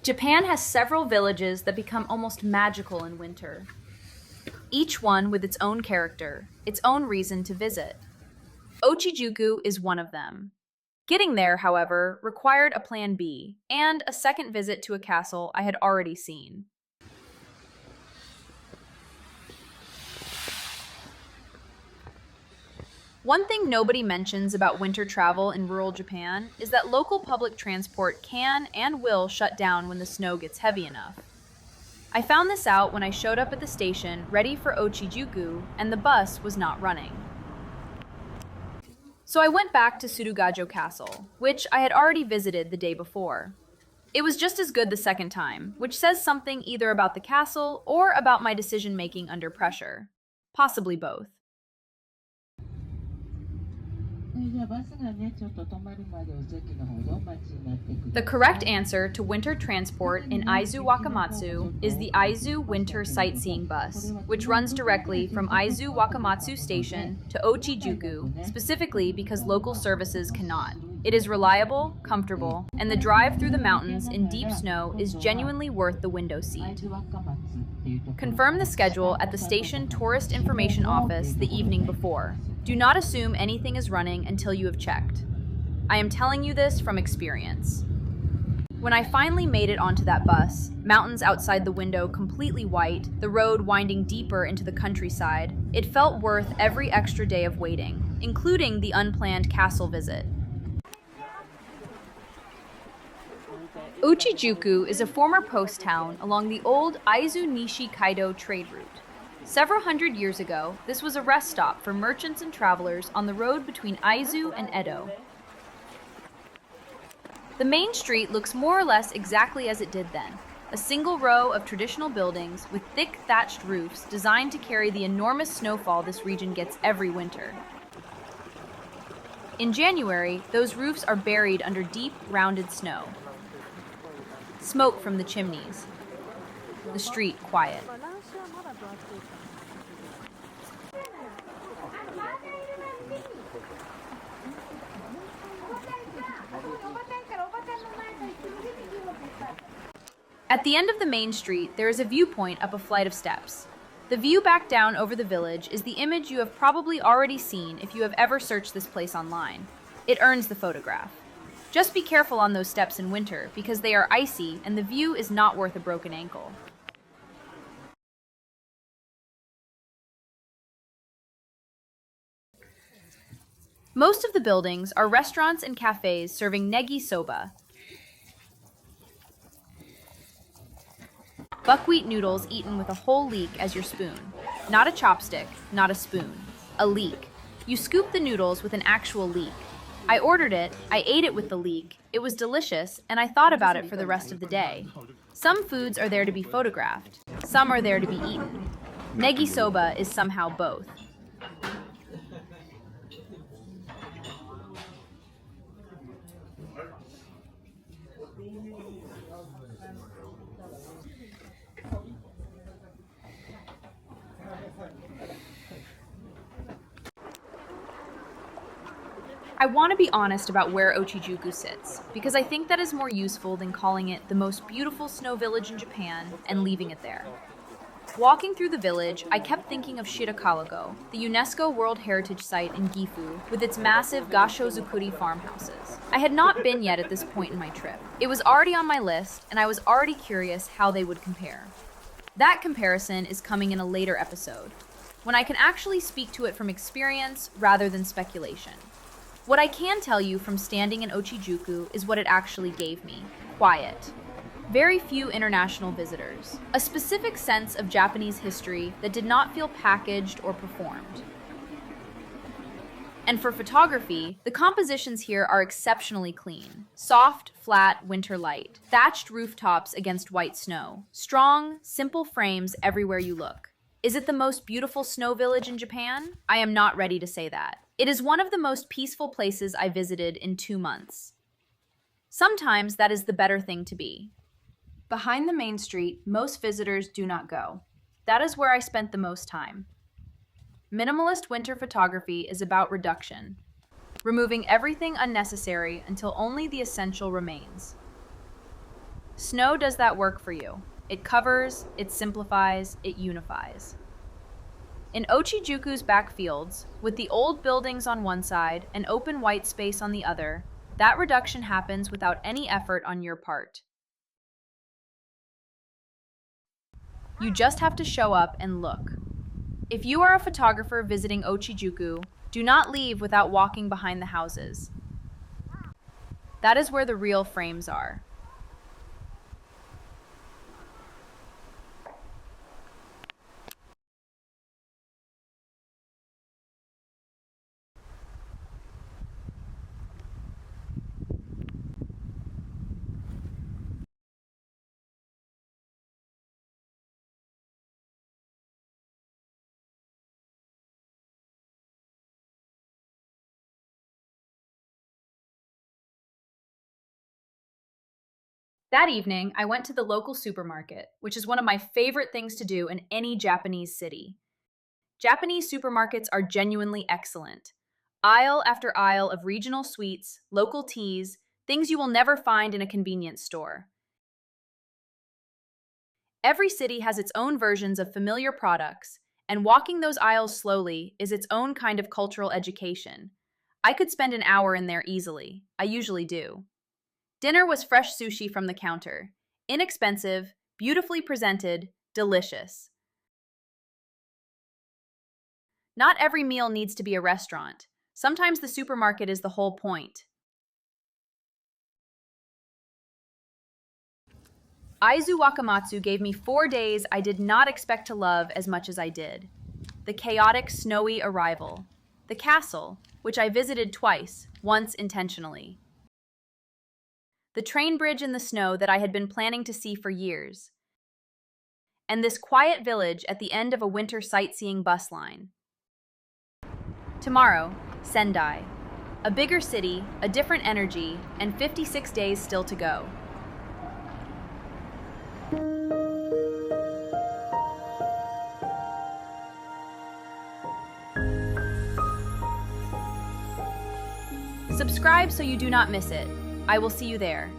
Japan has several villages that become almost magical in winter, each one with its own character, its own reason to visit. Ouchijuku is one of them. Getting there, however, required a plan B and a second visit to a castle I had already seen. One thing nobody mentions about winter travel in rural Japan is that local public transport can and will shut down when the snow gets heavy enough. I found this out when I showed up at the station ready for Ouchijuku and the bus was not running. So I went back to Surugajo Castle, which I had already visited the day before. It was just as good the second time, which says something either about the castle or about my decision-making under pressure. Possibly both. The correct answer to winter transport in Aizu Wakamatsu is the Aizu Winter Sightseeing Bus, which runs directly from Aizu Wakamatsu Station to Ouchijuku, specifically because local services cannot. It is reliable, comfortable, and the drive through the mountains in deep snow is genuinely worth the window seat. Confirm the schedule at the station tourist information office the evening before. Do not assume anything is running until you have checked. I am telling you this from experience. When I finally made it onto that bus, mountains outside the window completely white, the road winding deeper into the countryside, it felt worth every extra day of waiting, including the unplanned castle visit. Ouchijuku is a former post town along the old Aizu Nishi-Kaido trade route. Several hundred years ago, this was a rest stop for merchants and travelers on the road between Aizu and Edo. The main street looks more or less exactly as it did then, a single row of traditional buildings with thick thatched roofs designed to carry the enormous snowfall this region gets every winter. In January, those roofs are buried under deep, rounded snow. Smoke from the chimneys. The street quiet. At the end of the main street, there is a viewpoint up a flight of steps. The view back down over the village is the image you have probably already seen if you have ever searched this place online. It earns the photograph. Just be careful on those steps in winter because they are icy and the view is not worth a broken ankle. Most of the buildings are restaurants and cafes serving negi soba, buckwheat noodles eaten with a whole leek as your spoon. Not a chopstick, not a spoon. A leek. You scoop the noodles with an actual leek. I ordered it, I ate it with the leek, it was delicious, and I thought about it for the rest of the day. Some foods are there to be photographed. Some are there to be eaten. Negi soba is somehow both. I want to be honest about where Ouchijuku sits, because I think that is more useful than calling it the most beautiful snow village in Japan and leaving it there. Walking through the village, I kept thinking of Shirakawa-go, the UNESCO World Heritage Site in Gifu, with its massive Gashozukuri farmhouses. I had not been yet at this point in my trip. It was already on my list, and I was already curious how they would compare. That comparison is coming in a later episode, when I can actually speak to it from experience rather than speculation. What I can tell you from standing in Ouchijuku is what it actually gave me. Quiet. Very few international visitors. A specific sense of Japanese history that did not feel packaged or performed. And for photography, the compositions here are exceptionally clean. Soft, flat, winter light. Thatched rooftops against white snow. Strong, simple frames everywhere you look. Is it the most beautiful snow village in Japan? I am not ready to say that. It is one of the most peaceful places I visited in 2 months. Sometimes that is the better thing to be. Behind the main street, most visitors do not go. That is where I spent the most time. Minimalist winter photography is about reduction, removing everything unnecessary until only the essential remains. Snow does that work for you. It covers, it simplifies, it unifies. In Ouchijuku's backfields, with the old buildings on one side and open white space on the other, that reduction happens without any effort on your part. You just have to show up and look. If you are a photographer visiting Ouchijuku, do not leave without walking behind the houses. That is where the real frames are. That evening, I went to the local supermarket, which is one of my favorite things to do in any Japanese city. Japanese supermarkets are genuinely excellent. Aisle after aisle of regional sweets, local teas, things you will never find in a convenience store. Every city has its own versions of familiar products, and walking those aisles slowly is its own kind of cultural education. I could spend an hour in there easily. I usually do. Dinner was fresh sushi from the counter. Inexpensive, beautifully presented, delicious. Not every meal needs to be a restaurant. Sometimes the supermarket is the whole point. Aizu Wakamatsu gave me 4 days I did not expect to love as much as I did. The chaotic, snowy arrival. The castle, which I visited twice, once intentionally. The train bridge in the snow that I had been planning to see for years. And this quiet village at the end of a winter sightseeing bus line. Tomorrow, Sendai. A bigger city, a different energy, and 56 days still to go. Subscribe so you do not miss it. I will see you there.